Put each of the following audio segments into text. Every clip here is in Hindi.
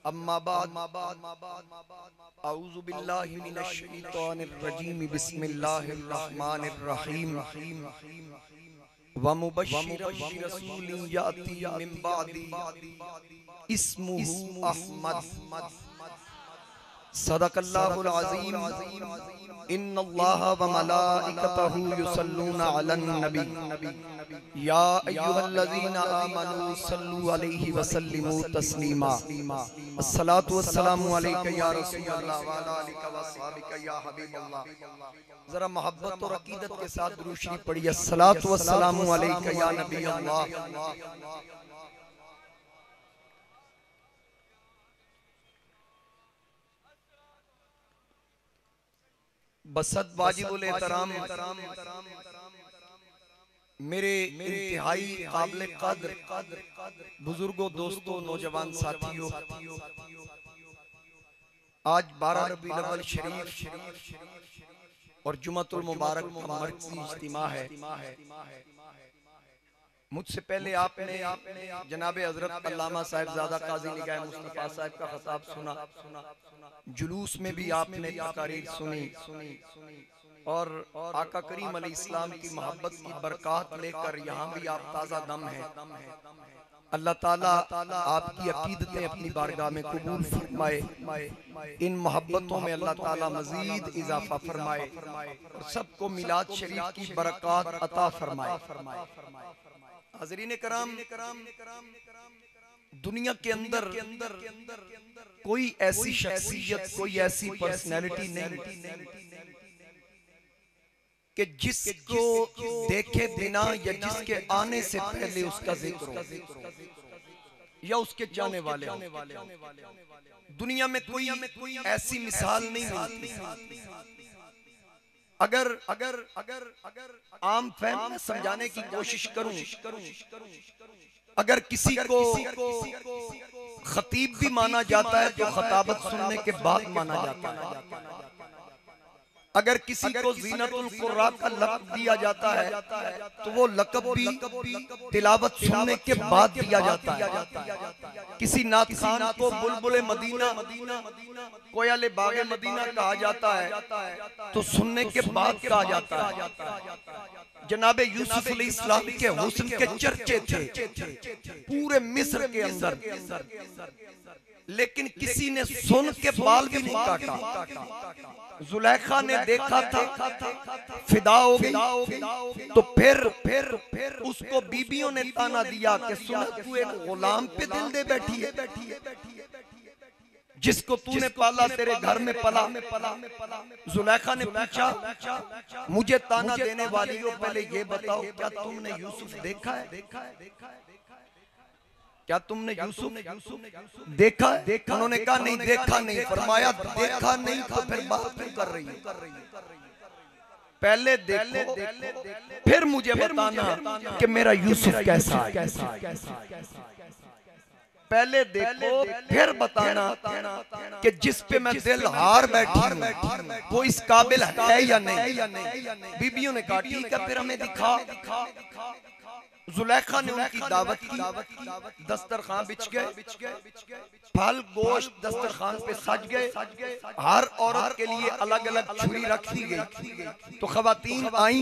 अम्मा बाद औज़ु बिल्लाहि मिनश शैतानिर रजीम बिस्मिल्लाहिर रहमानिर रहीम व मुबश्शिरन बिरसूलिन याती मिन बादी इस्मुहु अहमद सदक़ल्लाहुल अज़ीम। इन्नल्लाहा व मलाइकतहु युसल्लूना अलन नबी या अय्युहल्लज़ीना आमनू सल्लु अलैहि व सल्लिमू तस्लीमा। अस्सलातु वस्सलामु अलैका या रसूलल्लाह व अला आलिका व अस्हाबिका या हबीबल्लाह। जरा मोहब्बत और अकीदत के साथ दुरूद शरीफ पढ़िए। अस्सलातु वस्सलामु अलैका या नबी अल्लाह। बसद वाजिबुल एहतराम मेरे इंतहाई काबिल कद्र बुजुर्गों, दोस्तों, नौजवान साथियों, आज 12 रबीउल अव्वल शरीफ और जुमअतुल मुबारक का मरकज़ी इज्तिमा है। मुझसे पहले आपने जनाब हजरत अल्लामा साहिबजादा काजी निगाह मुस्तफा साहब का खिताब सुना, जुलूस में भी आपने तकारीर सुनी और आका करीम अलैहिस्सलाम की मोहब्बत की बरकत लेकर यहाँ भी आप ताज़ा दम है। अल्लाह ताला आपकी अकीदतें अपनी बारगाह में कबूल फरमाए, इन मोहब्बतों में अल्लाह ताला मजीद इजाफा फरमाए और सबको मिलाद शरीफ की बरकत अता फरमाए। हाज़रीन कराम, दुनिया के अंदर कोई ऐसी शख्सियत, कोई ऐसी पर्सनैलिटी नहीं कि जिसको देखे बिना या जिसके आने से पहले उसका जिक्र हो या उसके जाने वाले हो। दुनिया में कोई ऐसी मिसाल नहीं मिलती। अगर आम फहम में समझाने की कोशिश करूं, अगर किसी को खतीब भी माना जाता है तो खताबत सुनने के बाद माना जाता है। अगर किसी को ज़ीनतुल कुर्रा का लक़ब दिया जाता है तो वो लक़ब भी तिलावत सुनने के बाद दिया जाता है। किसी नात खान को बुलबुल मदीना, कोयल बागे मदीना कहा जाता है तो सुनने के बाद कहा जाता है। जनाबे यूसुफ अलैहिस्सलाम के हुस्न के चर्चे थे पूरे मिस्र के अंदर, लेकिन किसी ने सुन के बाल भी नहीं काटा। जुलेखा ने देखा था, फिदा हो गई, तो फिर उसको बीबियों ने ताना दिया कि सुन तू एक गुलाम पे दिल दे बैठी है, जिसको तूने पाला तेरे घर में पला। जुलेखा ने पूछा, मुझे ताना देने वाली हो, पहले ये बताओ क्या तुमने यूसुफ देखा है? क्या तुमने यूसुफ देखा? उन्होंने कहा नहीं देखा नहीं। फरमाया देखा नहीं तो फिर बात क्यों कर रही है? पहले देखो फिर मुझे बताना कि मेरा यूसुफ कैसा है। पहले देखो फिर बताना कि जिस पे मैं दिल हार बैठी हूं वो इस काबिल है या नहीं। बीबियों ने कहा ठीक है फिर हमें दिखा। जुलेखा ने उनकी दावत की, दस्तरखान बिछ गए, फल गोश्त दस्तरखान पे सज गए, हर औरत के लिए अलग अलग छुरी रख दी गई। तो खवातीन आई,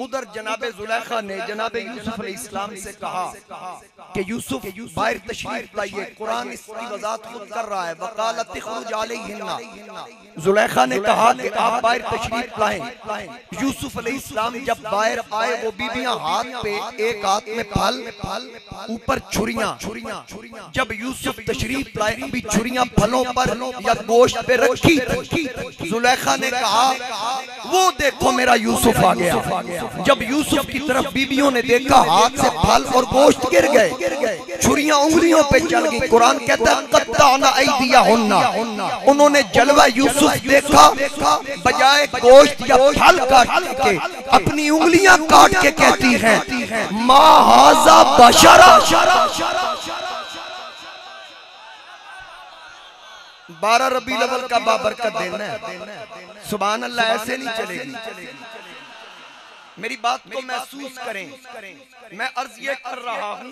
उधर जनाबे जुलेखा ने जनाबे यूसुफ अलैहिस्सलाम से कहा कि यूसुफ बाहर तशरीफ लाइए, कुरान इसकी वजाहत खुद कर रहा है। वकालत इखरुज अलैहिन्ना, जुलेखा ने कहा कि आप बाहर तशरीफ लाएं। यूसुफ अलैहिस्सलाम जब बाहर आए वो बीबियां हाथ पे, एक हाथ में फल, ऊपर छुरियां। जब यूसुफ तशरीफ लाए अभी छुरियां फलों पर या गोश्त पे रखी, जुलेखा ने कहा वो देखो मेरा यूसुफ आ गया। जब यूसुफ की तरफ बीबियों ने देखा हाथ से फल और गोश्त गिर गए, छुरियां उंगलियों पे चल गई। कुरान कहता है कत्ताना ऐदियाहुन्ना, उन्होंने जलवा यूसुफ देखा, बजाय गोश्त या फल काट के अपनी उंगलियां काट के कहती हैं मा हाज़ा बशरा। 12 रबीउल अव्वल का बाबरकत दिन है। सुभान अल्लाह, ऐसे नहीं चलेगी। मेरी बात को महसूस करें। मैं अर्ज ये कर रहा हूं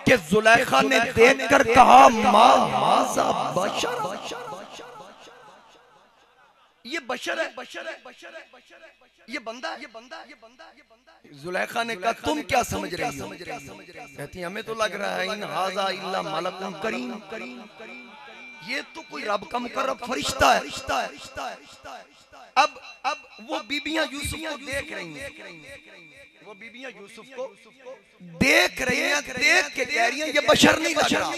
कि जुलेखा ने देखकर कहा माज़ा बशर, ये बशर है, ये बंदा है। जुलेखा ने कहा तुम क्या समझ रही हो? कहती हमें तो लग रहा है इन हाज़ा इल्ला मलकुन करीम, ये तो कोई रब का मुकर्रब फरिश्ता है। अब वो बीबियां यूसुफ को देख रही हैं, वो बीबियां यूसुफ को देख रही हैं, देख के कह रही हैं ये बशर नहीं लग रहा।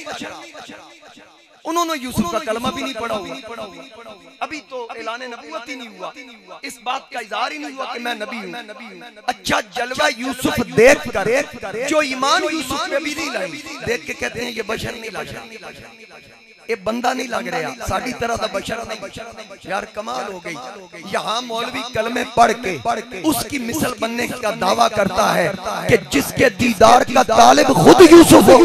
उन्होंने यूसुफ का कलमा भी नहीं पढ़ा हुआ, अभी तो ऐलान नबूवत ही नहीं हुआ, इस बात का इज़हार ही नहीं हुआ कि मैं नबी हूं। अच्छा जलवा यूसुफ देख कर जो ईमान यूसुफ में भी नहीं लाई, देख के कहते हैं ये बशर नहीं लग रहा, ये बंदा नहीं लग रहा, साड़ी तरह का बशर नहीं। यार कमाल हो गई। यहाँ मौलवी कलमे पढ़ के उसकी मिसल बनने का दावा करता है कि जिसके दीदार का तालिब खुद यूसुफ हो।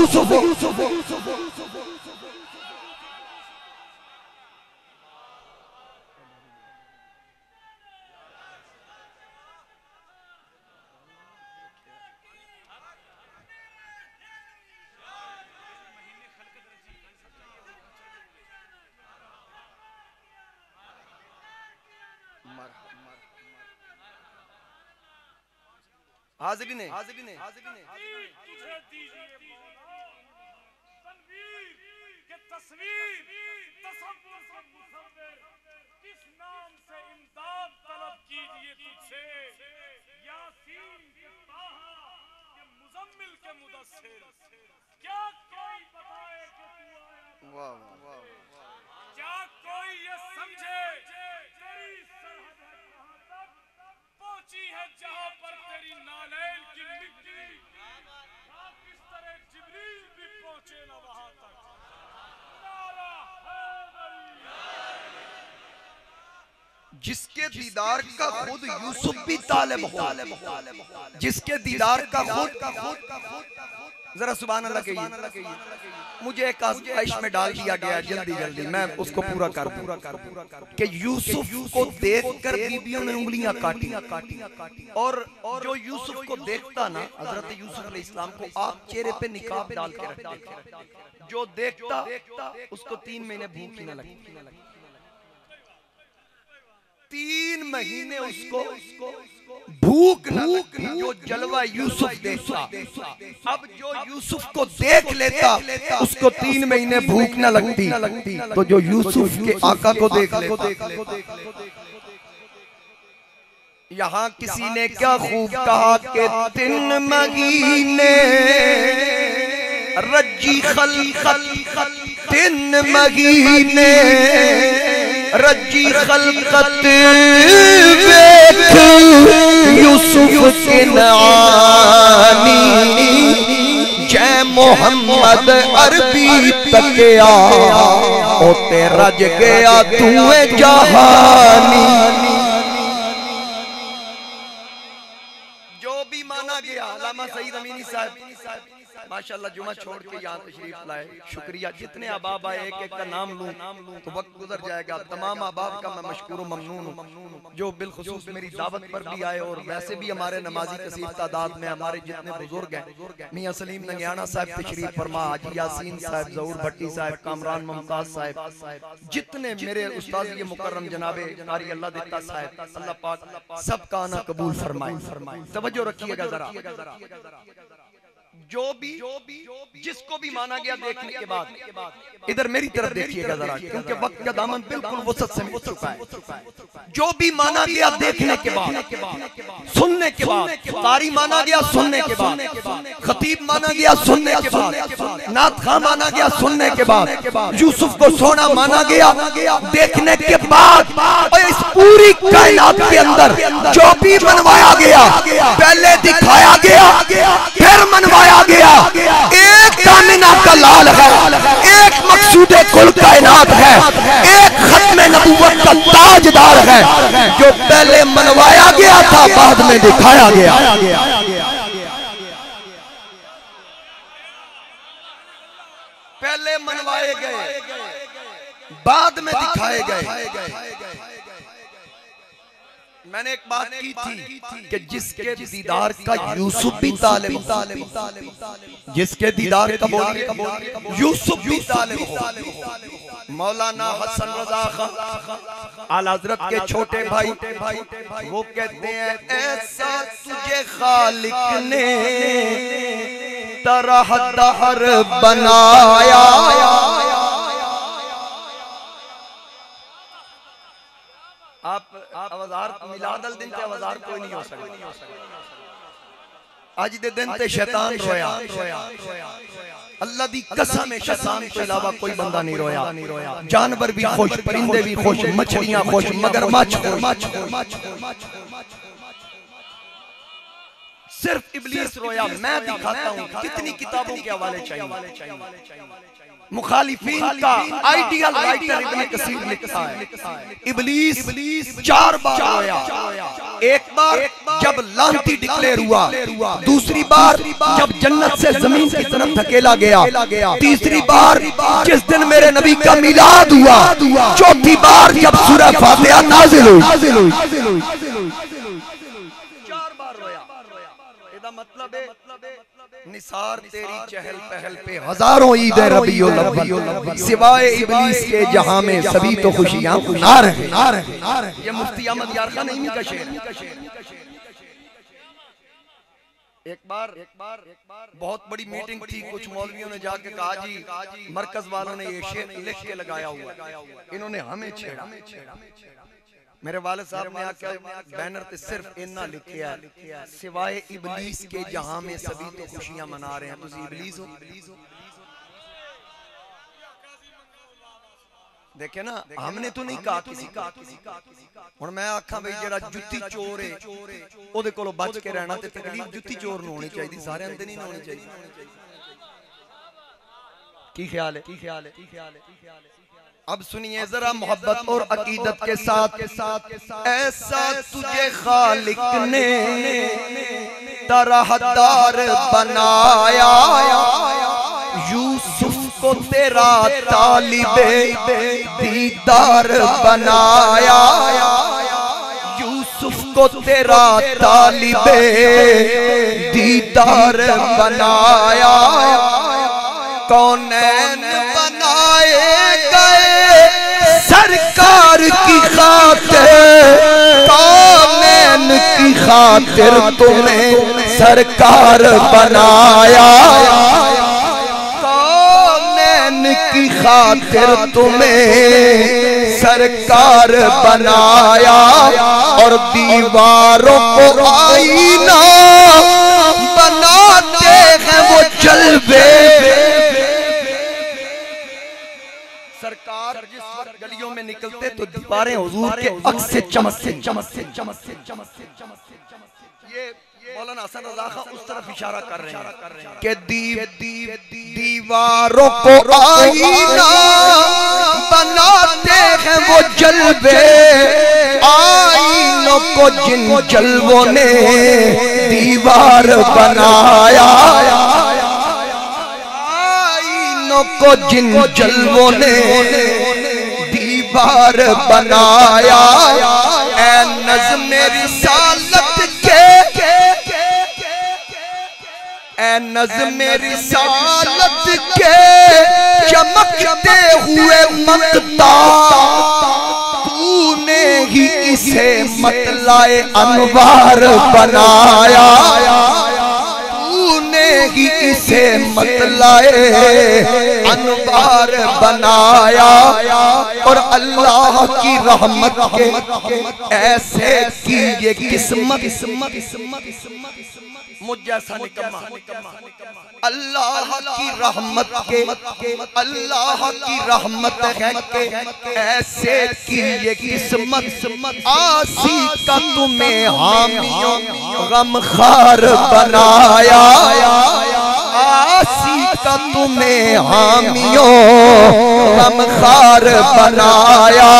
हाज़िरीन किस नाम से इमदाद तलब कीजिए तुझसे, यासीन के ताहा के मुज़म्मिल के मुदस्सिर, क्या कोई बताए कि तू आया? वाह वाह, क्या कोई ये समझे तेरी सरहद है कहां तक पहुंची है, जहां पर तेरी नालैन की मिट्टी किस तरह जिब्रील भी पहुंचे ना वहां तक। जिसके दीदार का खुद यूसुफ भी तालिब हो, जिसके दीदार का खुद, जरा सुभान अल्लाह कहिए। मुझे एक आज़माइश में डाल दिया गया, जल्दी मैं उसको पूरा कर कि यूसुफ को देखकर बीबियों ने उंगलियां काटी, और जो यूसुफ को देखता ना, हजरत यूसुफ अलैहिस्सलाम को आप चेहरे पे निकाब डाल के रखते, जो देखता उसको 3 महीने भूख ही न लगती। 3 महीने उसको भूख न लगती। जो जलवा यूसुफ देखता, अब जो यूसुफ को देख लेता उसको 3 महीने भूख न लगती, तो जो यूसुफ के आका को देख लेता। यहाँ किसी ने क्या खूब कहा कि 3 महीने रज्जी खल्कत, 3 महीने रज्जी खल्कत वेख यूसुफ के नानी, जय मोहम्मद अरबी तकिया ओ ते रज गया तूए जहानी। जो भी माना गया, अल्लामा सईद अमीनी साहब माशाल्लाह जुमा छोड़ के यहाँ तशरीफ लाए, शुक्रिया। जितने अहबाब आए एक एक का नाम लूं तो वक्त गुजर जाएगा। तमाम अहबाब का मैं मशकूर व ममनून हूँ जो बिलखुसूस मेरी दावत पर भी आए, और वैसे भी हमारे नमाजी कसीर तादाद में हमारे जितने बुजुर्ग हैं, मियां सलीम नंगियाना साहब तशरीफ फरमा, हाजी यासीन साहब, ज़हूर भट्टी साहब, कामरान मुमताज साहब, जितने मेरे उस्ताद ये मुकर्रम जनाबे कारी अल्लाह दिता साहब, अल्लाह पाक सबका आना कबूल फरमाए। तवज्जो रखिएगा जरा। जो भी जिसको भी माना गया देखने के बाद इधर मेरी तरफ देखिएगा जरा, क्योंकि वक्त का दामन बिल्कुल वसत से मिल चुका है। जो भी माना गया देखने के बाद, सुनने के बाद, कारी माना गया सुनने के बाद, खतीब माना गया सुनने के बाद, नात खां माना गया सुनने के बाद, यूसुफ को सोना माना गया देखने के बाद, और इस पूरी कायनात के अंदर जो भी मनवाया गया, पहले दिखाया गया फिर मनवाया गया, एक कामिना का लाल है, एक मकसूदे कुल कायनात है, एक खत्मे नबूवत का ताजदार है, जो पहले मनवाया गया था बाद में दिखाया गया। पहले मनवाए गए, बाद में दिखाए गए। मैंने एक बात की थी कि जिसके दीदार का यूसुफ भी तालिब, जिसके दीदार का यूसुफ भी तालिब हो। मौलाना हसन रजा खां आला हज़रत के छोटे भाई वो कहते हैं, ऐसा तुझे खालिक ने तरह दहर बनाया। आप अवजार मिलादल दिन ते अवजार कोई नहीं हो सकता। आज दे दिन ते शैतान रोया, अल्लाह दी कसम है शैतान के अलावा कोई बंदा नहीं रोया। जानवर भी खुश, परिंदे भी खुश, मछलियां खुश, मगरमच्छ सिर्फ इब्लीस रोया। मैं दिखाता हूँ कितनी किताबों के हवाले चाहिए। मुखालिफीन का आइडियल राइटर इब्न कसीर लिखता है, इब्लीस 4 बार रोया। एक बार जब लानती डिक्लेयर हुआ, दूसरी बार जब जन्नत से जमीन की तरफ धकेला गया, तीसरी बार जिस दिन मेरे नबी का मिलाद हुआ, चौथी बार जब सूरह फातिहा नाज़िल हुई। 4 बार रोया। इसका मतलब है निसार तेरी चहल पहल पे हजारों ईद रबीउल अव्वल, सिवाय इब्लीस के जहां में सभी तो खुशियां मना रहे। ये मुफ्ती अहमद यार खान नईमी का शेर है। एक बार बहुत बड़ी मीटिंग थी, कुछ मौलवियों ने जाके कहा जी मरकज वालों ने ये शेर लिख के लगाया हुआ, इन्होंने हमें छेड़ा। मेरे वाले साहब ने आके बैनर पे सिर्फ इन्ना लिखा है, सिवाय इब्लीस के जहां में सभी तो खुशियां मना रहे हैं। तुसी इब्लीस हो। देखे ना, हमने तो नहीं कहा किसी का। हुण मैं आखा भाई जेड़ा जुत्ती चोर है ओदे कोलों बच के रहना, ते तकलीफ जुत्ती चोर नूं होनी चाहिए, सारे अंदर नहीं होनी चाहिए। की ख्याल है? अब सुनिए जरा मोहब्बत और अकीदत के साथ। ऐसा तुझे खालिक ने तरहदार बनाया, यूसुफ को तेरा तालिबे दीदार बनाया, यूसुफ को तेरा तालिबे दीदार बनाया। कौनैन बनाए गए सरकार की खातिर, कौनैन की खातिर तुम्हें सरकार बनाया, कौनैन की खातिर तुम्हें सरकार बनाया। और दीवारों को आईना बनाते हैं वो जलवे। सरकार जिस वक्त गलियों में निकलते तो दीवारें हुजूर के अक्स से चमकते। ये मौलाना हसन रजा खां उस तरफ इशारा कर रहे हैं कि दीवारों को आईना बनाते हैं वो जलवे, आईनों को जिन जलवों ने दीवार बनाया, को जिन जलवों ने दीवार बनाया। ऐ नज़्म रिसालत के, ऐ नज़्म रिसालत के चमकते हुए मकता, तूने ही इसे मतलाए अनवार बनाया, ही इसे मतलाए अनवार बनाया। और अल्लाह की रहमत के ऐसे की ये किस्मत मुझ जैसा निकम्मा। अल्लाह की रहमत के, अल्लाह की रहमत है के ऐसे की ये किस्मत, आसी का तुम्हें हामियों गमखार बनाया, आसी का तुम्हें हामियों गमखार बनाया।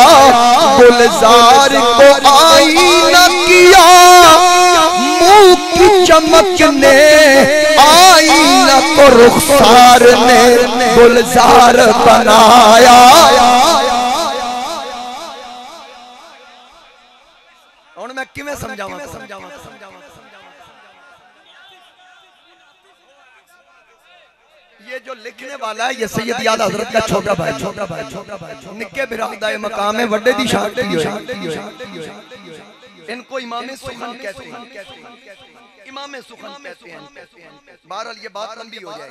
गुलजार को आईना किया, मुंह की चमक ने आईना को रुखसार ने गुलजार बनाया। किवें समझावां ये जो लिखने वाला है ये सैयद आला हजरत का छोटा भाई निक्के बिरादर मकाम है वड्डे दी शान की होए इनको इमाम सुखन कहते हैं इमाम सुखन कहते हैं बहरहाल ये बात लंबी हो जाए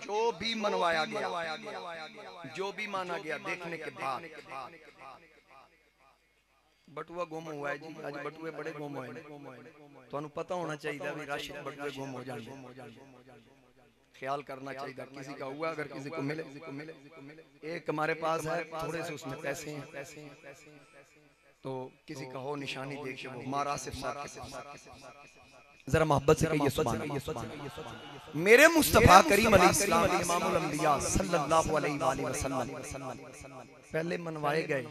जो भी मनवाया गया जो भी माना गया देखने के बाद बटुआ गुम हुआ है जी आज बटुए बड़े गुम हुए तो पता होना चाहिए भी राशिद बटुए गुम हो जाएंगे ख्याल करना चाहिए किसी का हुआ अगर किसी को मिले एक हमारे पास है थोड़े से उसमें पैसे हैं तो किसी का हो निशानी देख वो हमारा आसिफ जरा मोहब्बत से कहिए सुभान अल्लाह मेरे मुस्तफा करीम अलैहिस्सलाम इमामुल अंबिया सल्लल्लाहु अलैहि वसल्लम पहले मनवाए गए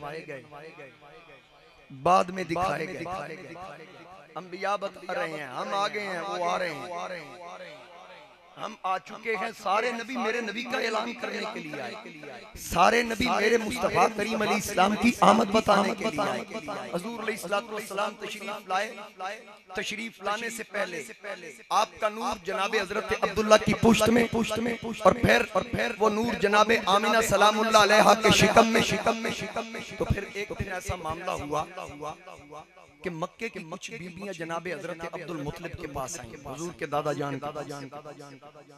बाद में दिखाए गए अंबिया बता रहे हैं हम आ गए हैं वो आ रहे हैं हम आ चुके हैं सारे नबी मेरे नबी का ऐलान करने के लिए आए सारे नबी मेरे मुस्तफा करीम अलैहिस्सलाम की आमद बताने के लिए आए हुजूर अलैहिस्सलातु वस्सलाम तशरीफ लाने से पहले आपका नूर जनाब हजरत अब्दुल्ला की पुश्त में और फिर वो नूर जनाब आमिना सलामुल्लाह अलैहा के शिकम में तो फिर एक दिन ऐसा मामला हुआ कि मक्के की कुछ बीबियां जनाबे हजरत अब्दुल मुत्तलिब के पास आई हुजूर के दादा जान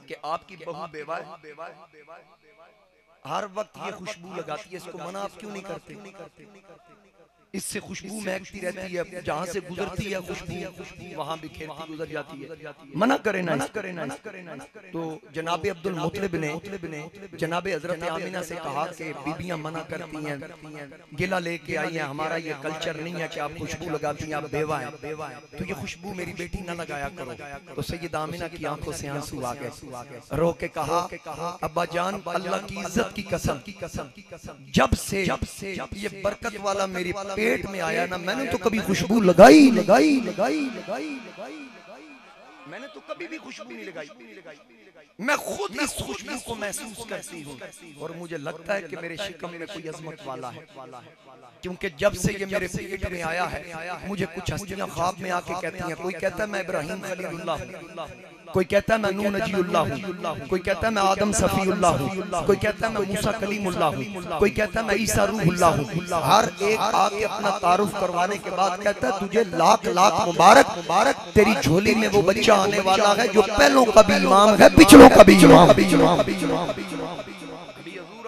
कि आपकी बहू बेवा है हर वक्त ये खुशबू लगाती है इसको मना आप क्यों नहीं करते इससे खुशबू महकती रहती है जहाँ से गुजरती है खुशबू वहाँ भी खेलती गुजर जाती है मना करे ना तो जनाबे अब्दुल मुत्तलिब ने जनाबे हजरत आमिना से कहा कि बीबियां मना करती हैं गिला लेके आई हैं हमारा ये कल्चर नहीं है कि आप खुशबू लगाती हैं आप बेवा हैं तो ये खुशबू मेरी बेटी ना लगाया करो तो सैयद आमिना की आंखों से आंसू आ गए रो के कहा अब्बा जान अल्लाह की इज्जत की कसम जब से ये बरकत वाला मेरी पेट में आया ना मैंने तो कभी खुशबू लगाई मैंने तो कभी भी खुशबू नहीं लगाई मैं खुद इस खुशबू को महसूस करती हूँ और मुझे लगता है कि मेरे शिकम में कोई अजमत वाला है क्योंकि जब से ये मेरे पेट में आया है मुझे कुछ हस्तियां ख्वाब में आके कहती हैं कोई कहता है मैं इब्राहिम खलीलुल्लाह हूँ कोई कहता है मैं नूह नजीउल्लाह हूँ कोई कहता है मैं आदम सफीउल्लाह हूँ कोई कहता है मैं मूसा कलीमुल्लाह हूँ कोई कहता है मैं ईसा रूहुल्लाह हूँ हर एक आके अपना तारुफ करवाने के बाद कहता है तुझे लाख लाख मुबारक तेरी झोली में वो बच्चा आने वाला है जो पहलों का भी इमाम है पिछलों का भी इमाम अभी हुजूर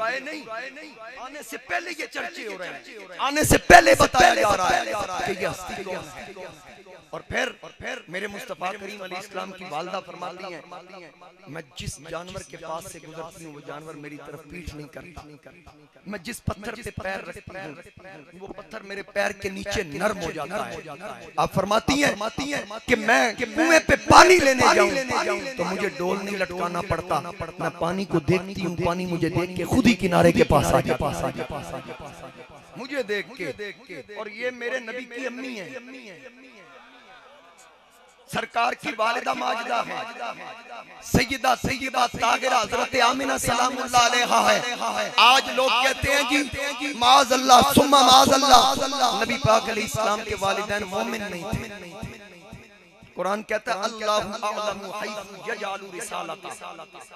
आए नहीं आने से पहले ये चर्चे हो रहे हैं आने से पहले बताया जा रहा है कि ये हस्ती कौन है और फिर मेरे मुस्तफा करीम अलैहिस्सलाम की वालदा फरमाती हैं मैं जिस जानवर के पास से गुजरती हूँ वो जानवर मेरी तरफ पीठ नहीं करता मैं जिस पत्थर पे पैर रखती हूँ वो पत्थर मेरे पैर के नीचे नरम हो जाता है आप फरमाती हैं कि मैं कुएं पे पानी लेने जाऊं तो मुझे डोल नहीं लटकाना पड़ता मैं पानी को देखती हूँ पानी मुझे देख के खुद ही किनारे के पास आ जाता मुझे देख के और ये मेरे नबी की अम्मी है सरकार की वालिदा माजिदा है सैयदा ताहिरा हजरत आमिना सलामुल्लाह अलैहा है आज लोग कहते हैं जी माज़अल्लाह सुम्मा माज़अल्लाह नबी पाक अलैहिस्सलाम के वालिदैन मोमिन नहीं थे कुरान कहता है अल्लाहु अअलमु हैसु यजअलु रिसालता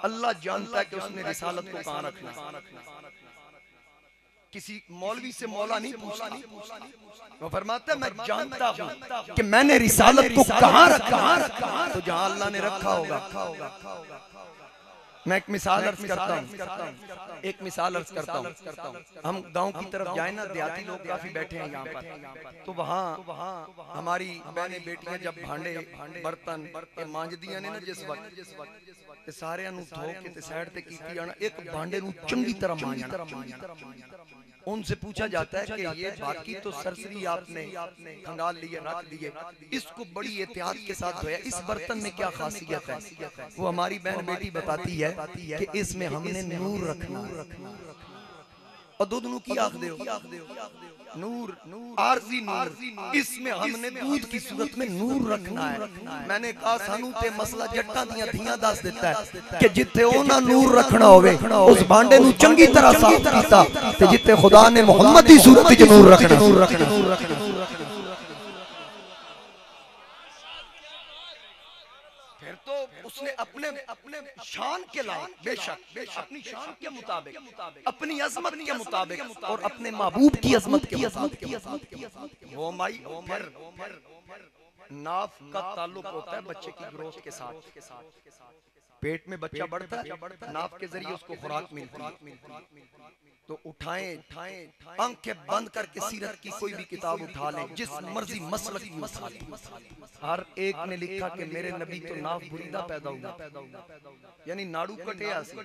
अल्लाह जानता है कि उसने रिसालत को कहां रखना किसी मौलवी से मौला नहीं पूछता वो फरमाता है मैं जानता हूँ कि मैंने रिसालत को कहां रखा तो जहां अल्लाह ने रखा होगा मैं एक मिसाल अर्ज करता हूँ हम गांव की तरफ जाए ना देहाती लोग काफी बैठे हैं यहाँ पर तो वहाँ हमारी बहनें बेटियां जब भांडे बर्तन मांज दिया ने ना जिस वक्त सारे धो के साइड ते कीती जाना एक भांडे नूं चंगी तरह मांजना उनसे पूछा जाता है कि ये बाकी तो सरसरी आपने खंगाल लिए रख दिए इसको बड़ी एहतियात के साथ धोया इस बर्तन में क्या खासियत है वो हमारी बहन बेटी बताती है कि इसमें हमने नूर रखना और दूध नू की आख दे नूर आरजी नूर इसमें हमने दूध की सूरत में नूर रखना है मैंने कहा सानू ते मसला जट्टां दियां धियां दस देता है कि जिथे ओना नूर रखना होवे उस भांडे नू चंगी तरह साफ कीता ते जिथे खुदा ने मोहम्मद दी सूरत विच नूर रखना उसने अपने अपने शान के लायक बेशक अपनी शान के मुताबिक, अपनी अजमत के मुताबिक और अपने महबूब की अजमत के मुताबिक वो माई फिर नाफ का ताल्लुक होता है बच्चे की ग्रोथ के साथ। पेट में बच्चा बढ़ता है, नाफ के जरिए उसको खुराक मिलती है। तो उठाएं आंखें बंद करके सीरत की कोई भी किताब उठा लें, जिस मर्जी मसलक की उठा लें, हर एक ने लिखा कि मेरे नबी तो नाफ बुरीदा पैदा हुआ, यानी नाड़ू कटे आसी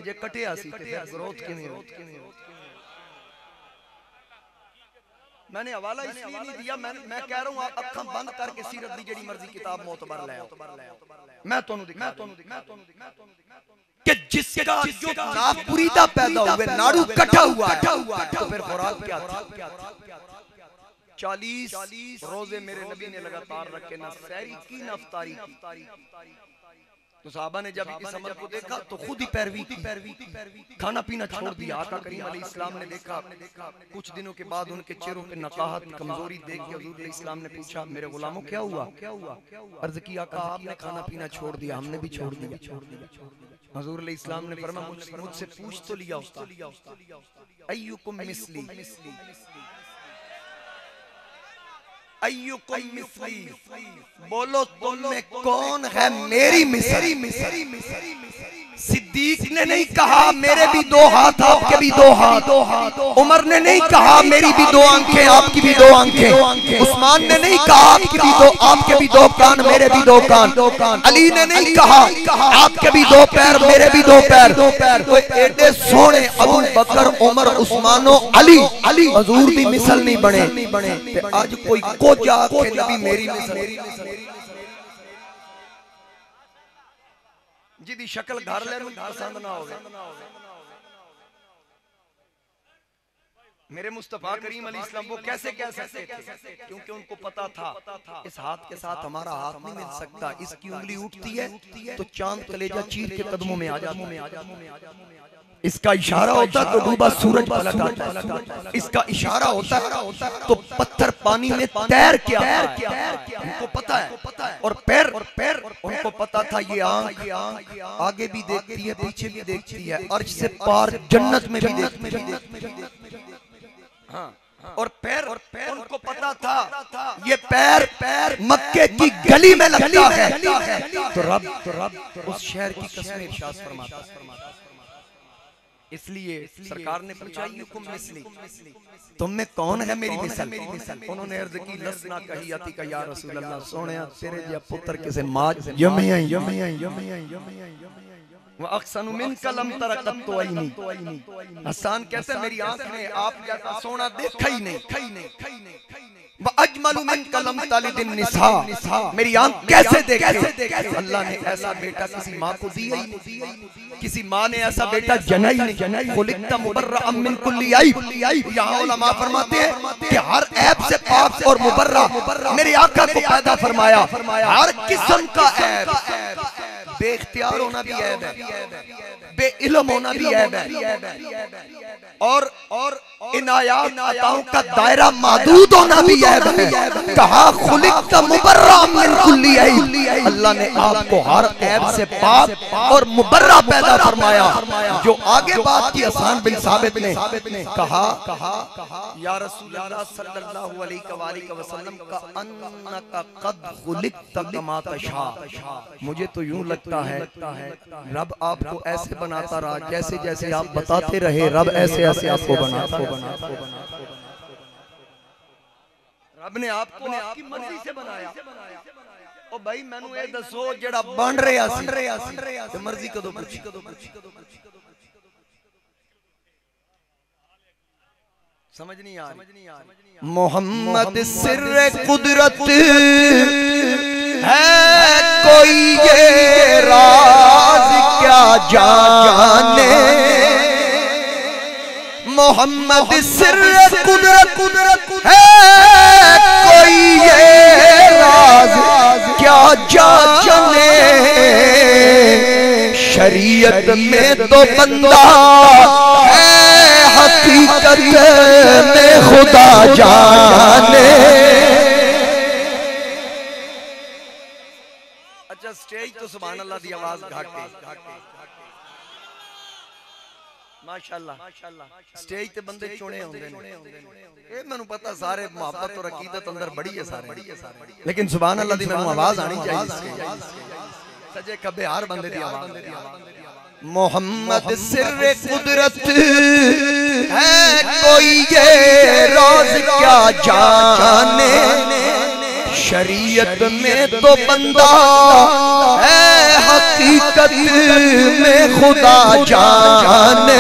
जे कटे आसी ते ग्रोथ के नहीं। मैंने हवाला इसलिए नहीं दिया, मैं कह रहा हूं आप अखा बंद करके सीरत दी जेड़ी मर्जी किताब मोतबर ले आओ, मैं तोनु दिखा कि जिसका जो नाफ बुरीदा पैदा हुए, नाड़ू कटा हुआ तो फिर खुराक क्या था। 40 रोजे मेरे नबी ने लगातार रखे, ना सहरी की ना इफ्तारी की। तो साहबा ने जब इस अमल को देखा तो खुद ही पैरवी की, खाना पीना छोड़ दिया। आका करीम अलैहिस्सलाम ने देखा, कुछ दिनों के बाद उनके चेहरों पे नकाहत कमजोरी देख के हुजूर अलैहिस्सलाम ने पूछा, मेरे गुलामों क्या हुआ? अर्ज की, आका आपने खाना पीना छोड़ दिया, हमने भी छोड़ दिया। हुजूर अलैहिस्सलाम ने फरमाया, मुझसे पूछ तो लिया उस्ताद, अय्युकुम मिस्ली, अय्युकुम मिस्ली, बोलो तुम में कौन है मेरी मिस्ल। सिद्दीक ने नहीं कहा मेरे भी 2 हाथ आपके भी 2 हाथ, उमर ने नहीं कहा मेरी भी 2 आंखें आपकी भी 2 आंखें, उस्मान ने नहीं कहा आपकी भी 2 आपके भी 2 कान मेरे भी 2 कान, अली ने नहीं कहा आपके भी 2 पैर मेरे भी 2 पैर। तो एडे सोने अबू बकर उमर उस्मानो अली हजूर दी मिसल नहीं बने। आज कोई को जाके नबी मेरी मिसल जिदी शक्ल घर ले पसंद ना हो। मेरे मुस्तफा करीम अलैहिस्सलाम वो कैसे कह सकते थे? क्योंकि उनको पता था इस हाथ के साथ हमारा हाथ नहीं मिल सकता, इसकी उंगली उठती है तो चांद कलेजा चीर के कदमों में आ जाता, इसका इशारा होता तो डूबा सूरज पलट आता, इसका इशारा होता तो पत्थर पानी में तैर के आता है। उनको पता है। और पैर उनको पता था ये आंख आगे भी देखती है पीछे भी देखती है, अर्श से पार जन्नत में भी देखती है। और पैर उनको पता था ये पैर मक्के की गली में लगता है। तो रब उस शहर की कसम इरशाद फरमाता। इसलिए सरकार ने पूछा, तुम में कौन है मेरी मिसल? उन्होंने अर्ज की, लसना कही आती का या रसूल अल्लाह, सोने तेरे जो पुत्र के से मां यमी अक्सनु मिन कलम तरकत तो आई नहीं। हसन कहते मेरी आंख ने आप जैसा सोना देखा ही नहीं। अजमलु मिन कलम तालिदिन निसा, मेरी आंख कैसे देखे? अल्लाह ने ऐसा बेटा किसी माँ को दिया ही नहीं, किसी माँ ने ऐसा बेटा जना ही नहीं। खुलिकता मुबर्रअम मिन कुल्ली ऐब, यहाँ उलमा फरमाते हैं कि हर ऐब से पाक और मुबर्रा मेरी आका को पैदा फरमाया। हर किस्म का ऐब, बेइख्तियार होना भी ऐब है, बेइल्म होना भी ऐब है, और इनायात अताओं का दायरा महदूद होना भी ऐब है। कहा खुलिकता मुबर्रअम मिन कुल्ली ऐब, अल्लाह ने आपको हर ऐब से पाक और मुबर्रा पैदा फरमाया। जो आगे बात की हसन बिन साबित ने कहा, या रसूल अल्लाह सल्लल्लाहु अलैहि वसल्लम का अन्नका कद खुलिकता कमा तशा, मुझे तो यूं लगता है रब आपको ऐसे बनाता रहा जैसे जैसे आप बताते रहे, रब ऐसे ऐसे आपको बनाता। रब ने आपको आपकी मर्जी से बनाया। ओ भाई मैनू ये दसो जेड़ा बन रहा सी ते मर्जी कदों पूछी? समझ नहीं आ रही। मोहम्मद सिर्रे कुदरत है, कोई ये राज क्या जाने। मोहम्मद सिर्रे कुदरत है, कोई ये राज क्या जाने। शरीयत में तो बंदा है, हकीकत में खुदा जाने। अच्छा अच्छा स्टेज तो सुभान अल्लाह दी आवाज घट है माशाअल्लाह स्टेज ते बंदे चुने होंदे ने ए मैनू पता सारे मोहब्बत और अकीदत अंदर बड़ी है सारे लेकिन सुभान अल्लाह दी मैनू आवाज आनी चाहिए सजे खब्बे हर बंदे दी आवाज मोहम्मद सिर्रे कुदरत है कोई ये राज क्या जाने शरीयत में तो बंदा है हकीकत में खुदा जाने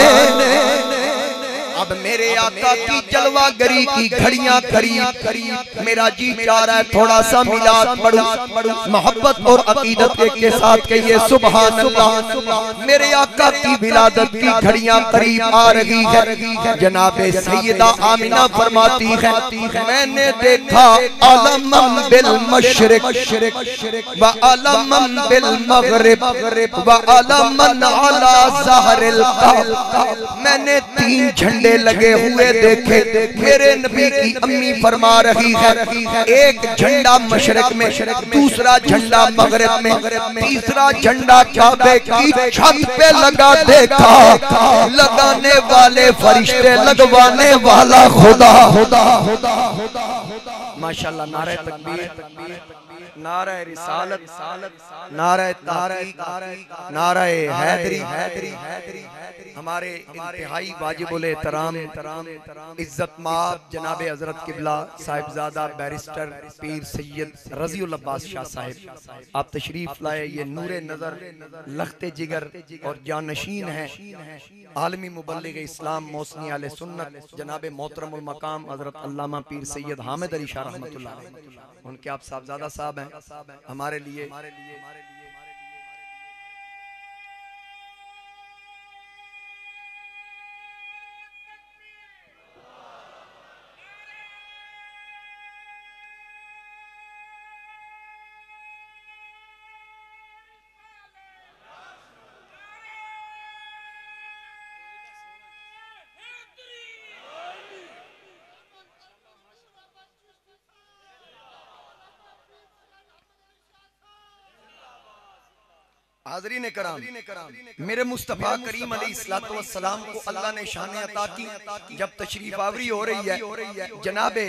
अब मेरे आका की जलवागरी की घड़ियां करीब मेरा जी चाह रहा है थोड़ा सा मिलाद पढ़ूं मोहब्बत और अकीदत के साथ कहिए सुभान अल्लाह मेरे आका की विलादत की घड़ियां करीब आ रही है जनाबे सैयदा आमिना फरमाती है मैंने देखा अलमम बिल मशरिक व अलमम बिल मगरिब व अलमन अला ज़हरिल कहफ मैंने 3 झंडे लगे हुए देखे मेरे नबी की अम्मी फरमा रही है एक झंडा मशरिक में दूसरा झंडा मगरिब में तीसरा झंडा काबे की छत पे लगा देखा लगाने वाले फरिश्ते लगवाने वाला खुदा माशाअल्लाह नारे तकबीर नारे रिसालत नारे तहकीक नारे हैदरी हमारे इंतहाई वाजिबुल एहतराम इज्जत माब जनाबे हजरत किबला साहिबजादा बैरिस्टर पीर सैयद रज़ीउल अब्बास शाह साहिब आप तशरीफ लाए ये नूरे नजर लख्ते जिगर और जानशीन है आलमी मुबल्लिग इस्लाम मौसनी आले सुन्नत जनाबे मोहतरमुल मकाम हजरत अल्लामा पीर सैयद हामिद अली शाह रहमतुल्लाह अलैह उनके आप साहबजादा साहब हैं हमारे लिए हाज़रीन कराम मेरे मुस्तफा करीम अलैहिस्सलाम को अल्लाह ने शान अता की जब तशरीफ आवरी हो रही है जनाबे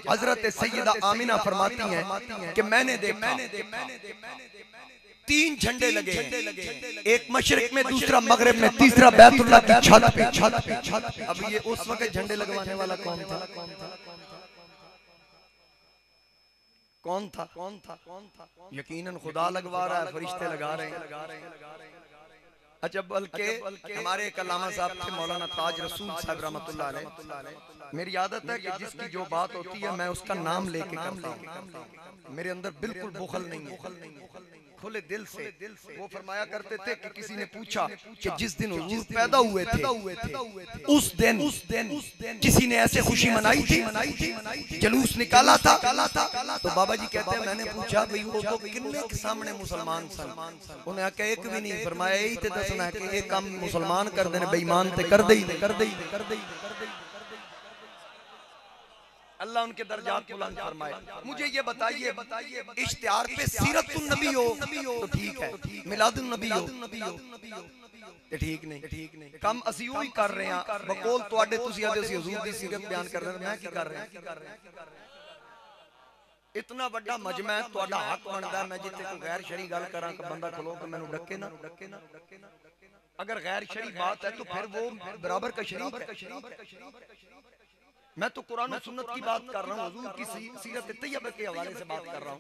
हजरत सैयदा आमिना फरमाती हैं कि मैंने देखा 3 झंडे लगे एक मशरिक में दूसरा मगरिब में तीसरा बैतुल्लाह की छत पे अब ये उस वक्त झंडे लगवाने वाला कौन था यकीनन खुदा लगवा रहा है फरिश्ते लगा रहे हैं अच्छा बल्कि हमारे कलामा साहब थे मौलाना ताज रसूल साहब रहमतुल्लाह अलैह मेरी आदत है कि जिसकी जो बात होती है मैं उसका नाम लेके करता हूं मेरे अंदर बिल्कुल बुखल नहीं है खुले दिल से वो फरमाया करते थे कि किसी ने पूछा कि जिस दिन हुजूर पैदा हुए थे उस दिन किसी ने ऐसे खुशी मनाई थी जुलूस निकाला था तो बाबा जी कहते हैं मैंने पूछा भाई वो तो कितने के सामने मुसलमान सन उन्हें आके एक भी नहीं फरमाया यही ते दसना है कि एक काम मुसलमान कर देने बेईमान ते कर दे अल्लाह उनके दर्जात बुलंद फरमाए मुझे ये बताइए इश्तिहार पे सीरतुन नबी हो तो ठीक है मिलादुन नबी हो ते ठीक नहीं कम असी ही कर रहे हैं बकोल तुहाडे तुसी आदे सी हुजूर दी सीरत बयान कर रहे हैं मैं की कर रहा इतना बड़ा मजमा है तुहाडा हक बनदा मैं जिथे कोई गैर शरी गल करां कि बंदा खलो के मैनू डके ना अगर गैर शरी बात है तो फिर वो बराबर का शरीक है मैं तो कुरान और सुन्नत की बात कर रहा हूँ हुजूर की सीरत तैयबा के हवाले से बात कर रहा हूँ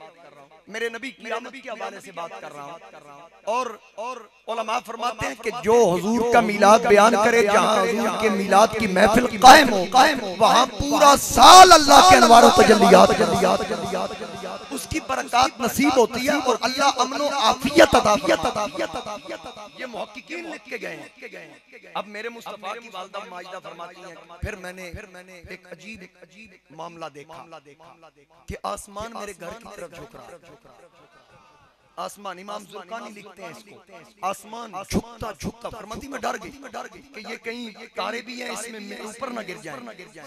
मेरे नबी की आमद के हवाले से बात कर रहा हूँ और उलमा फरमाते हैं कि जो हुजूर का मिलाद बयान करे जहाँ हुजूर के मिलाद की महफिल कायम हो वहाँ पूरा साल अल्लाह के अनवार तजल्लियात उसकी बरकत नसीब होती है और अल्लाह अमन और आफियत अता ये मुहक्किकीन लिख के गए हैं अब मेरे मुस्तफा की वालिदा माजिदा फरमाती हैं फिर मैंने एक अजीब मामला देखा कि आसमान मेरे घर की तरफ झुक रहा आसमान, इमाम जुल्कानी लिखते हैं इसको, आसमान झुकता झुकता, फरमाती मैं डर गई कि ये कहीं तारे भी हैं इसमें, मैं ऊपर ना गिर जाए।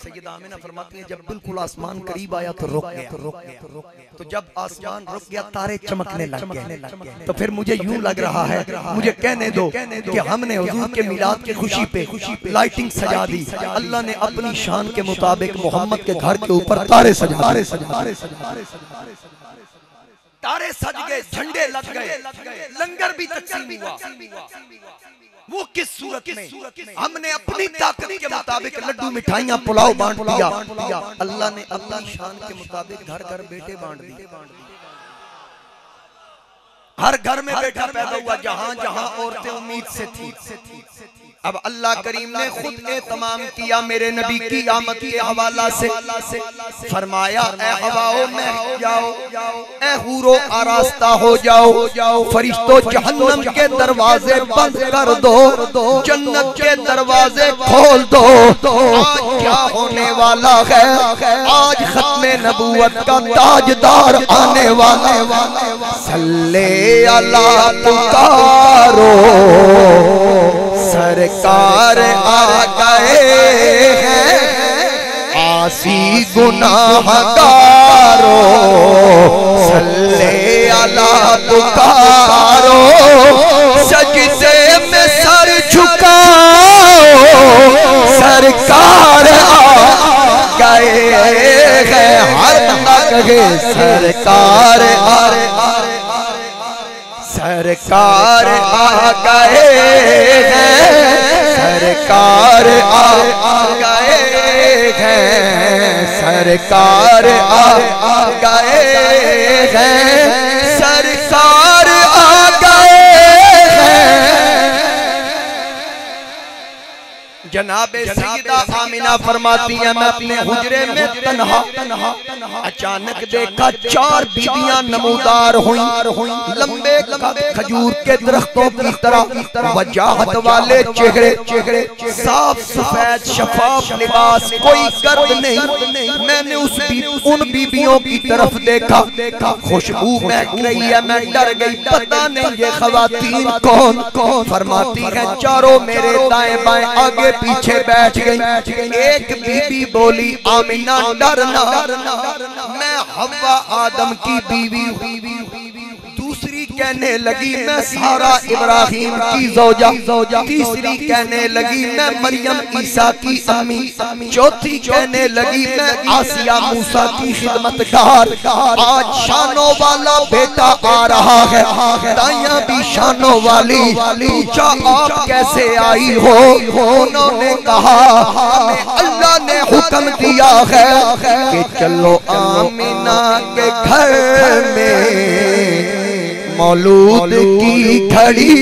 सैयदा आमिना फरमाती हैं जब बिल्कुल आसमान करीब आया तो रुक गया। तो जब आसमान रुक गया तारे चमकने लग गए। तो फिर मुझे यूं लग रहा है, मुझे कहने दो कि हमने हुजूर के मिलाद की खुशी पे लाइटिंग सजा दी, अल्लाह ने अपनी शान के मुताबिक मोहम्मद के घर के ऊपर तारे सजा, तारे सज गए, झंडे लग गए, लंगर भी तकसीम हुआ। वो किस सूरत में? हमने अपनी ताकत के मुताबिक लड्डू मिठाइयां पुलाव बांट दिया, अल्लाह ने अपनी शान के मुताबिक घर घर बेटे बांट दिए। हर घर में बेटा पैदा हुआ जहां जहां औरतें उम्मीद से थी। अब अल्लाह करीम ने खुद एहतमाम किया मेरे नबी की आमद के हवाला से, फरमाया ए हवाओ महक जाओ, ए हूरो आरास्ता हो जाओ, फरिश्तों जहन्नम के दरवाजे बंद कर दो, जन्नत के दरवाजे खोल दो। आज क्या होने वाला है? आज खत्मे नबूवत का ताजदार आने वाला। सल्ले अला पुकारो, सरकार आ गए हैं, आसी गुनाहगारो, सल्ले अला पुकारो, सजदे में सर झुकाओ, सरकार आ गए हैं। हर बंदा कहे सरकार सरकार आ गए हैं, सरकार आ गए हैं, सरकार आ गए हैं, सरकार आ गए हैं। जनाबे सैयदा आमिना फरमाती हैं मैं अपने हुजरे में तन्हा अचानक देखा चार बीबियां नमूदार हुई, लंबे खजूर के दरख्तों की तरह, वजाहत वाले चेहरे, साफ सफेद शफाफ लिबास, कोई गर्द नहीं। मैंने उन बीबियों की तरफ देखा, खुशबू महक रही है, मैं डर गई, पता नहीं ये खवातीन कौन। फरमाती है चारों मेरे दाएं बाएं आगे पीछे बैठ गई। एक बीबी बोली आमिना डरना, मैं हव्वा आदम की बीवी। दूसरी कहने लगी मैं सारा इब्राहिम की ज़ौजा। तीसरी कहने लगी मैं मरियम ईसा की अम्मी। चौथी कहने लगी मैं आसिया मूसा की खिदमतगार। आज शानों वाला बेटा आ रहा है, दाइयां भी शानों वाली। पूछा आप कैसे आई हो? उन्होंने कहा अल्लाह ने हुक्म दिया है कि चलो आमिना के घर में मौलूद की घड़ी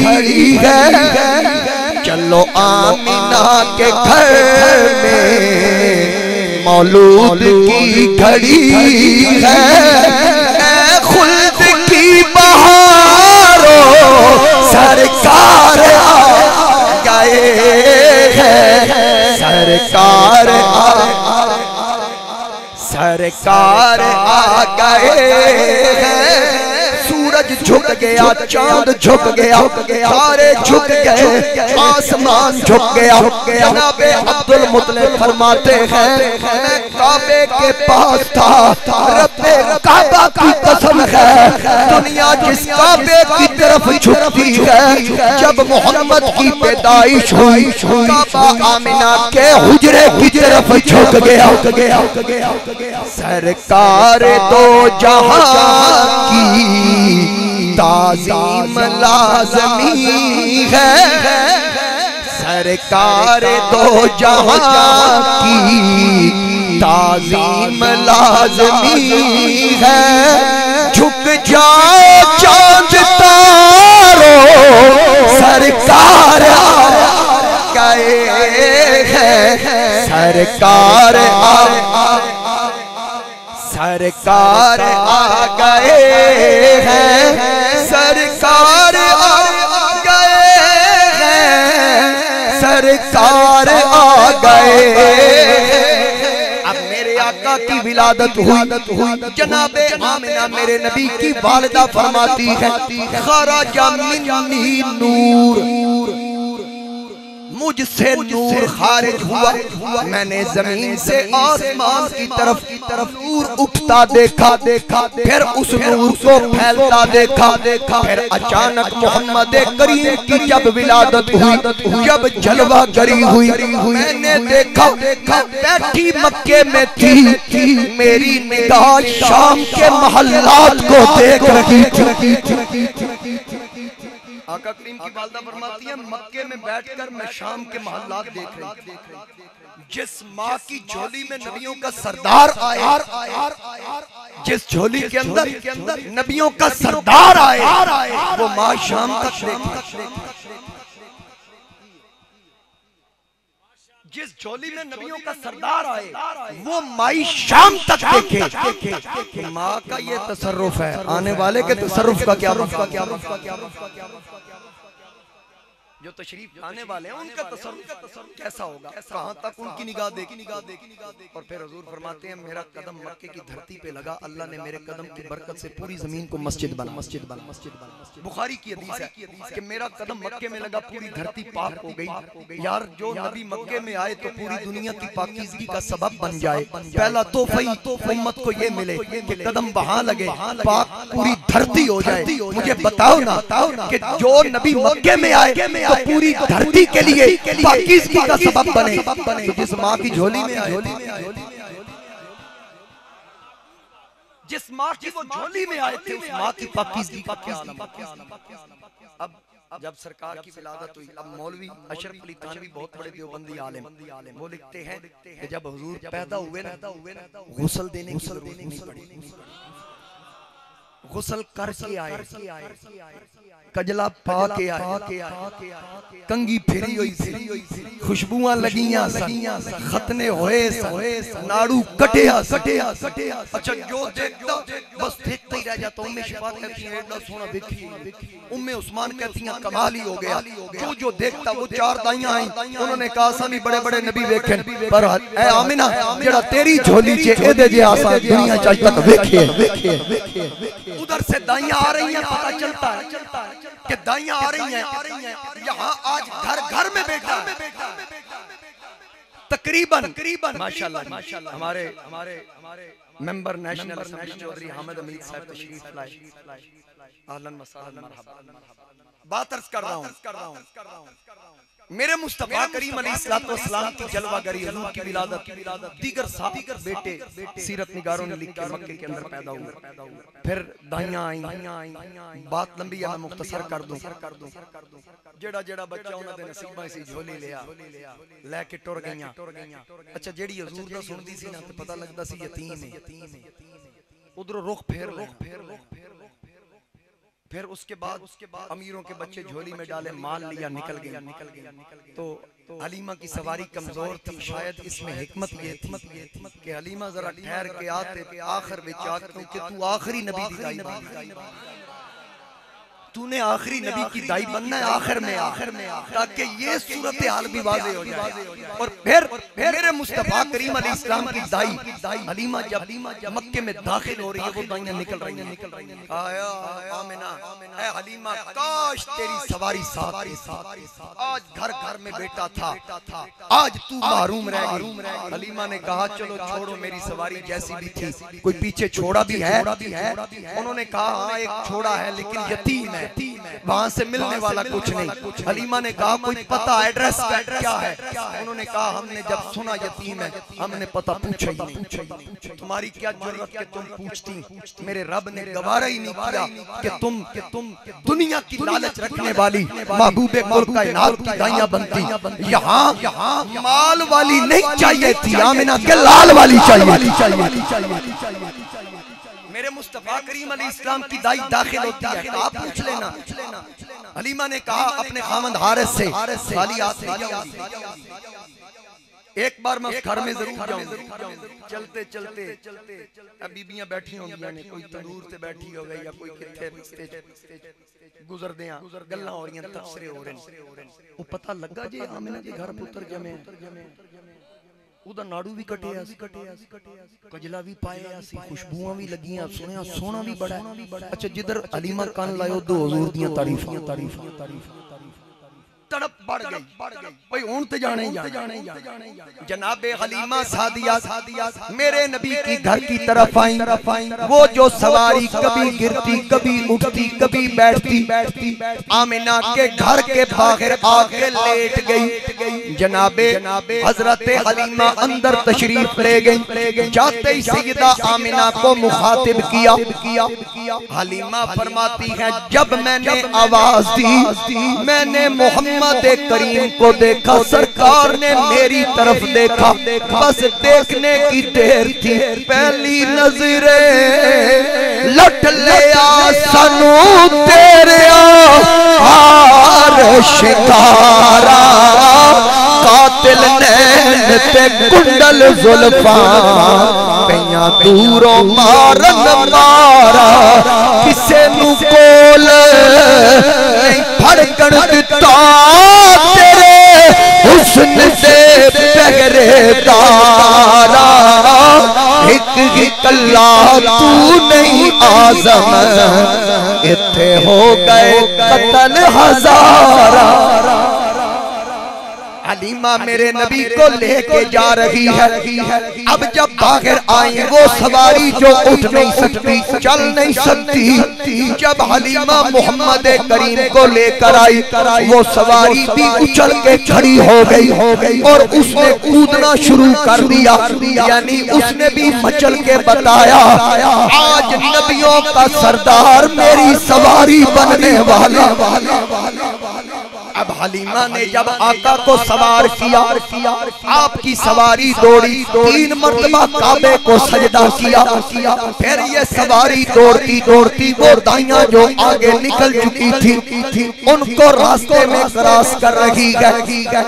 है, चलो आमिना के घर में मौलूद की घड़ी है। खुल्द की बहारों सरकार आ गए हैं, सरकार आ गए हैं। सूरज झुक गया, चांद झुक गया, तारे झुक गए, आसमान झुक गया। जनाबे अब्दुल मुतलिब फरमाते हैं मैं काबे के पास था, रब्बे काबा की कसम है दुनिया जिस काबे की तरफ झुकती है। जब मोहम्मद की पैदाइश हुई काबा आमिना के हुजरे की तरफ झुक गया। सरकार दो जहां की ताज़ीम लाज़मी है, सरकार दो जहां की ताज़ीम लाज़मी है। झुक जाओ चांद तारों सरकार आ गए हैं, सरकार सरकार आ गए हैं, सरकार आ गए हैं, सरकार आ गए। अब मेरे आका की विलादत हुई। जनाबे आमिना मेरे नबी की वालिदा फरमाती है खराजा मिन्नी नूर, मुझसे नूर खारिज हुआ, मैंने जमीन से आसमान की तरफ नूर उठता देखा, फिर उस नूर को फैलता देखा। फिर अचानक मोहम्मद करीम की जब विलादत हुई, जब जलवा गरी हुई, मैंने देखा बैठी मक्के में थी, मेरी निगाह शाम के महल्लात को देख रही थी। आका करीम की वालिदा फरमाती है मक्के में बैठकर मैं शाम के महल्लात देख रही थी। जिस माँ की झोली में नबियों का सरदार आया, जिस झोली के अंदर नबियों का सरदार आए, वो माँ शाम तक देखे। जिस झोली में नबियों का सरदार आए, वो माई शाम तक देखे। माँ का ये तसर्रुफ है, आने वाले के तसर्रुफ का क्या जो तशरीफ आने वाले हैं उनका तसर्रुफ कैसा होगा, कहां तक उनकी निगाह देखी। और फिर हुजूर फरमाते हैं मेरा कदम मक्के की धरती पे लगा, अल्लाह ने मेरे कदम की बरकत से पूरी जमीन को मस्जिद बना। बुखारी की हदीस है कि मेरा कदम मक्के में लगा, पूरी धरती पाक हो गई। यार जो नबी मक्के में आए तो पूरी दुनिया की पाकीज़गी का सबब बन जाए। पहला तोहफा उम्मत को ये मिले कि कदम वहां लगे, पाक पूरी धरती हो जाए। मुझे बताओ ना कि जो नबी मक्के में आए तो पूरी धरती के लिए पाकीज़गी का सबब बने। तो जिस माँ की झोली में आए, जिस माँ की वो झोली में आए थे, उस माँ की पाकीज़गी का क्या आलम। अब जब सरकार की विलादत हुई, अब मौलवी अशरफ अली थानवी बहुत बड़े देवबंदी आलिम, वो लिखते हैं कि जब हुजूर पैदा हुए ना, गुस्ल देने की जरूरत नहीं पड़ी, गुस्ल करके आए, कजला पा के आए, कंगी फिरी हुई थी, खुशबुआं लगियां, खतने होए, नाड़ू कटिया। अच्छा जो देखता बस देखता ही रह जाता। उम्मे शिफा कहती हैं एड़ा सोना देखी, उम्मे उस्मान कहती हैं कमाल ही हो गया। जो देखता वो चार दाइयां आई, उन्होंने कहा सामी बड़े बड़े नबी वेखन, पर ए आमिना जेड़ा तेरी झोली च एदे जे आसा दुनिया च अज तक वेखे। उधर से दाइयां आ रही हैं, पता चलता है कि दाइयां आ रही हैं। यहाँ आज घर घर में बेटा तकरीबन माशाल्लाह हमारे member national assembly Chaudhry Hamid अमीद साहब तशरीफ लाए। अहलन व सहलन मरहबा। बात अर्ज कर रहा हूँ मेरे मुस्तफा करीम अलैहिस्सलाम की जलवागरी हुजूर की विलादत दीगर साबिक बेटे सीरत निगारों ने लिख के मक्के के अंदर पैदा हुए। फिर दाइयां आई, बात लंबी है मैं मुख्तसर कर दूं। जेड़ा जेड़ा बच्चा उन्हां दे नसीबां सी झोली लिया लेके टुर गईयां। अच्छा जेड़ी हुजूर दा सुनदी सी ना ते पता लगदा सी यतीम है, उधरों रुख फेर फिर उसके बाद अमीरों के बच्चे झोली में डाले, माल लिया, निकल गया। तो हलीमा की सवारी कमजोर थी, शायद इसमें हिकमत ये थी कि हलीमा जरा ठहर के आते आखिर में चाह, क्योंकि तू आखिरी नबी दी दाई, तूने आखिरी नबी की दाई बनना है आखिर में, ताकि ये सूरत हाल भी वाज़ेह हो जाए। और फिर मेरे मुस्तफा करीम अलैहिस्सलाम की दाई हलीमा जब मक्के में दाखिल हो रही है, वो दाइयां निकल रही हैं। आया आमिना ऐ हलीमा काश तेरी सवारी साथ, आज घर घर में बेटा था, आज तू महरूम रह गई। हलीमा ने कहा चलो छोड़ो, मेरी सवारी जैसी भी थी, कोई पीछे छोड़ा भी है। उन्होंने कहा हाँ एक छोड़ा है लेकिन यतीम है, वहां से मिलने वाला कुछ नहीं। हलीमा ने कहा कोई पता एड्रेस क्या है? उन्होंने कहा हमने जब सुना यतीम है हमने पता पूछा ही नहीं। तुम्हारी क्या जरूरत कि तुम पूछती, मेरे रब ने गवारा ही नहीं किया कि तुम दुनिया की लालच रखने वाली महबूबे कुल कायनात की दाइयां बनती। यहाँ माल वाली नहीं चाहिए थी, आमिना के लाल वाली चाहिए। मेरे मुस्तफा करीम अलैहिस्सलाम की दाई दाखिल होती है, आप पूछ लेना। हलीमा ने कहा अपने खामंद हारिस से खाली हाथ नहीं जाऊंगी, एक बार मैं घर में जरूर जाऊंगी। चलते चलते अब बीबियां बैठी होंगी ने, कोई तंदूर से बैठी हो गई या कोई किथे गुजर दिया, गल्लां हो रही, तबसरे हो रहे। वो पता लगा जी आमिना के घर पुत्र जमे। ਉਹਦਾ ਨਾੜੂ ਵੀ ਕਟਿਆ ਸੀ, ਕਜਲਾ ਵੀ ਪਾਇਆ ਸੀ, ਖੁਸ਼ਬੂਆਂ ਵੀ ਲੱਗੀਆਂ, ਸੁਣਿਆ ਸੋਹਣਾ ਵੀ ਬੜਾ। ਅੱਛਾ ਜਿੱਧਰ ਹਲੀਮਾ ਕੰਨ ਲਾਏ ਉਦੋਂ ਹਜ਼ੂਰ ਦੀਆਂ ਤਾਰੀਫਾਂ तड़प बढ़ गई भाई हुन ते जाने जनाबे हलीमा सादिया मेरे नबी की घर की तरफ आई। वो जो सवारी कभी गिरती कभी उठती कभी बैठती आमिना के घर के बाहर आके लेट गई। जनाबे हजरत हलीमा अंदर तशरीफ ले गई। जाते ही सैयदा आमिना को मुखातिब किया। हलीमा फरमाती है जब मैंने आवाज दी मैंने मोहम्मद करीम को देखा, सरकार ने मेरी तरफ देखा, बस देखने की देर थी, पहली नजरे लट लिया सनू तेरे हार शिकारा, कातिल नैन ते कुंडल जुल्फा पईयां दूरों मारन मारा, किसे नू कोल नहीं फड़कण दिता तेरे हुस्न दे पहरेदारा, एक ही कल्ला तू नहीं आज़म, इत्थे हो गए कत्ल हज़ारा। हलीमा मेरे नबी को लेके जा रही है। अब जब बाहर आई वो सवारी जो उठ नहीं सकती चल नहीं सकती, जब हलीमा मोहम्मद करीम को लेकर आई वो सवारी भी उछल के खड़ी हो गई और उसने कूदना शुरू कर दिया, यानी उसने भी मचल के बताया आज नबियों का सरदार मेरी सवारी बनने वाला। अब हलीमा ने जब आका को सवार किया आपकी सवारी दौड़ी, 3 मरतबा काबे को सजदा किया, फिर ये सवारी दौड़ती दौड़ती वो दाइयां जो आगे निकल चुकी थी उनको रास्ते में क्रॉस कर रही है।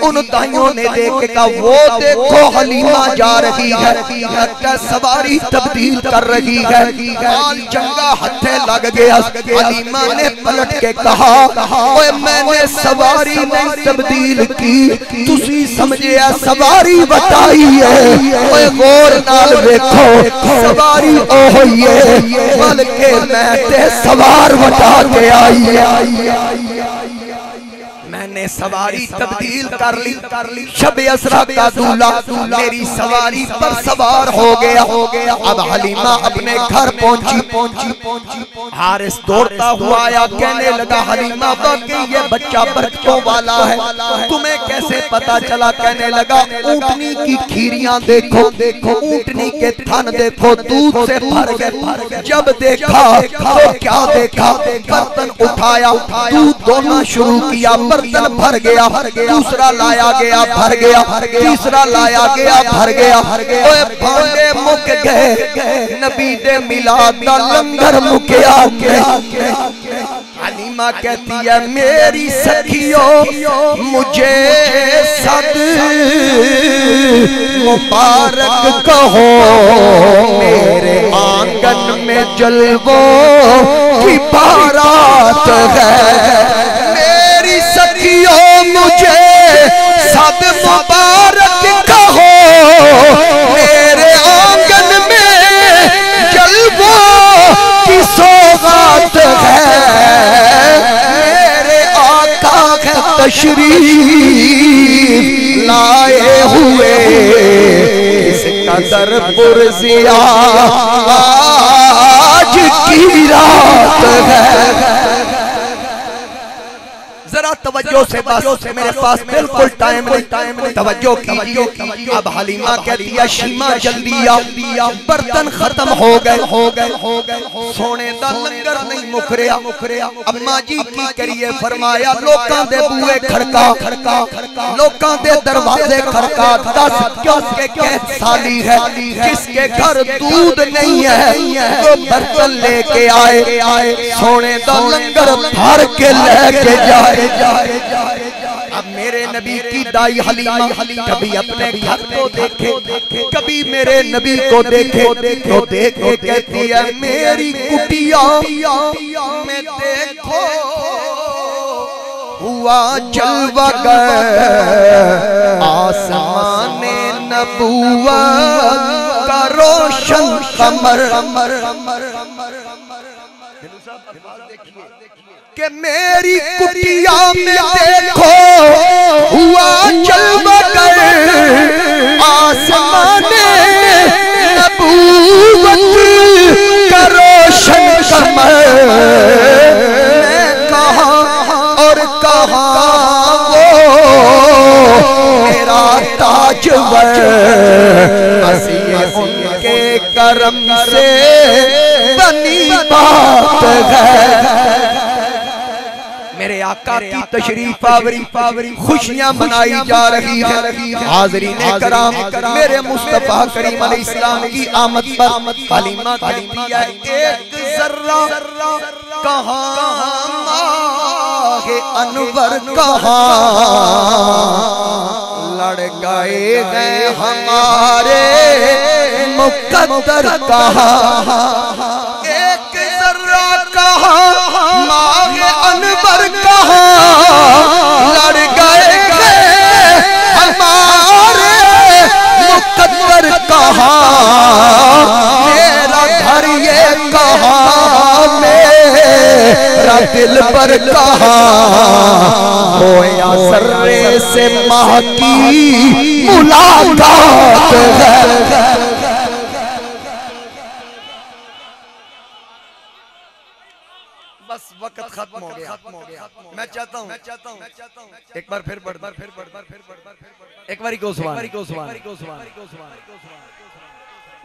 उन दाइयों ने देखा वो देखो हलीमा जा रही है, लगता सवारी तब्दील कर रही है, चंगा हथे लग गया। हलीमा ने पलट के कहा ओए मैंने सवारी नहीं तब्दील की, तुसी समझे सवारी बताई है, ओए गौर नाल देखो सवारी ओ होई है, बल्कि मैं ते सवार बता के आई है। मैंने सवारी तब्दील कर ली, शब असरा का दूल्हा मेरी सवारी पर सवार हो गया। अब हलीमा अपने घर पहुंची। हारिस दौड़ता हुआ आया, कहने लगा हलीमा वाकई ये बच्चा बरकतों वाला है, तुम्हें कैसे पता चला? कहने लगा ऊंटनी की खीरियां देखो, ऊंटनी के थन देखो दूध से भर गए। जब देखा तो क्या देखा, बर्तन उठाया दूध दोना शुरू किया, बर्तन भर गया, दूसरा लाया गया भर गया, तीसरा लाया गया भर गया। ओए भांडे मुक गए, नबी दे मिलाद दा लंगर मुकया। हलीमा कहती है मेरी सखियों मुझे सद मुबारक कहो, मेरे आंगन में जलवों की बारात है। मेरी सखियों मुझे सद मुबारक कहो, मेरे आंगन में जलवों की सौगात है। मेरे आका है तशरीफ लाए हुए, इस कदर पुरज़िया आज की रात है। जरा तवज्जो से बस, मेरे पास बिल्कुल टाइम नहीं, तवज्जो कीजिए। अब हलीमा कहती है शीमा जल्दी आ, बर्तन खत्म हो गए, सोने दा लंगर नहीं मुक रहा। अम्मा जी की करिए, फरमाया लोकां दे बूहे खड़का, लोकां दे दरवाजे खड़का, 10 क्योंकि कैद साली है, जिसके घर दूध नहीं है वो बर्तन लेके आए, सोने दा लंगर भर के लेके जाए। अब मेरे नबी की दाई हलीमा कभी अपने घर को देखे, कभी मेरे नबी को देखे तो देख के कहती है मेरी कुटिया में देखो हुआ जलवा आसमान नबूवत का रोशन कमर कि मेरी कुटिया में देखो हुआ जलवागर आसमाने नबूवत का रोशन कमर। मैं कहाँ और कहाँ वो मेरा ताजवर, असीए उनके करम से बनी बात है। मेरे आका की तशरीफ आवरी खुशियां मनाई जा रही है। हाज़रीने कराम मेरे मुस्तफा करीम अलैहिस्सलाम की आमद पर हलीमा कहती है एक जर्रा कहाँ माहे अनवर कहाँ लड़ गए हैं हमारे मुकद्दर कहाँ। एक जर्रा कहाँ माहे अनवर कहाँ लड़ गए हैं हमारे मुकद्दर कहाँ। मेरा घर ये कहाँ मेरा दिल पर कहाँ होया सर्रे से माँ की मुलाकात है। बस वक्त खत्म हो गया। मैं चाहता हूँ एक बार फिर एक बार को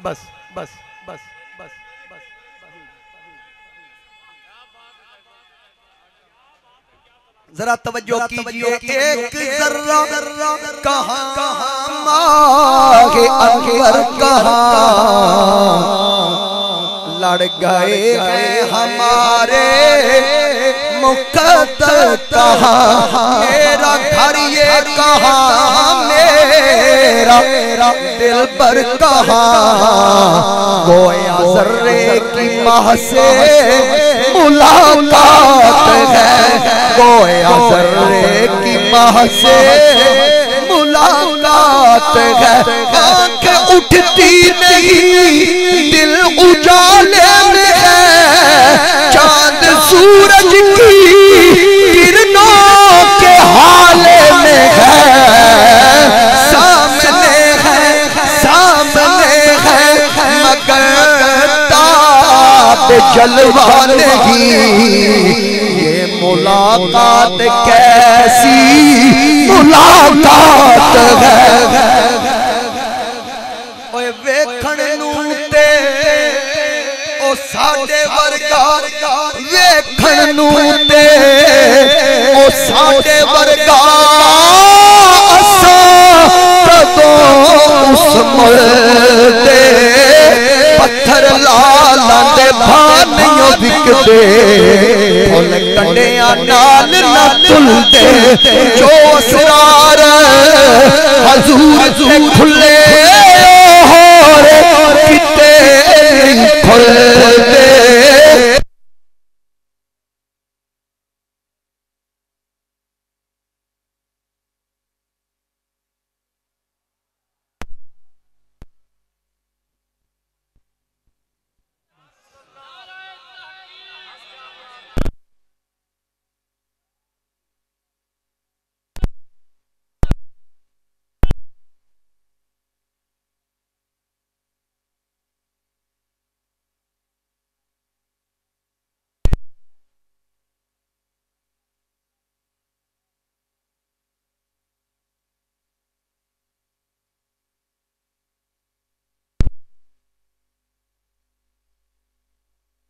बस बस बस बस जरा तवज्जो कीजिए। एक जर्रा कहाँ माहे अनवर कहाँ लड़ गए हैं हमारे मुकद्दर कहाँ। मेरा घर ये कहाँ मेरा दिल पर कहाँ गोया जर्रे की माह से मुलाकात है। गोया जर्रे की माह से मुलाकात है। आँख उठती नहीं दिल उजाले में है। चांद सूरज की किरणों के हाले में है। सामने है मगर ताब जलवा नहीं। ये मुलाकात कैसी मुलाकात है। ओए वेखण नू ते ओ साडे वर्गा वेखण नू ते ओ साडे वर्गा असां कदों उस मुल्दे पत्थर लालां दे भानियों विकदे फुल कंडियां नाल ना तुलदे। जो असरार हजूर से खुले और किते खुलदे।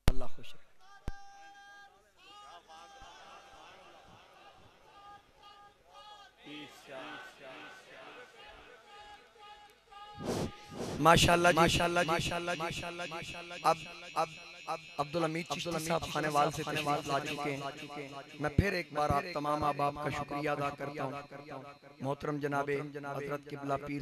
अल्लाह खुश रहे। माशाल्लाह माशाल्लाह। अब अब्दुल हमीद चिश्ती साहब खानेवाल से तशरीफ ला चुके हैं। मैं फिर एक बार आप तमाम अहबाब का शुक्रिया अदा करता हूँ। मोहतरम जनाबे हजरत किबला पीर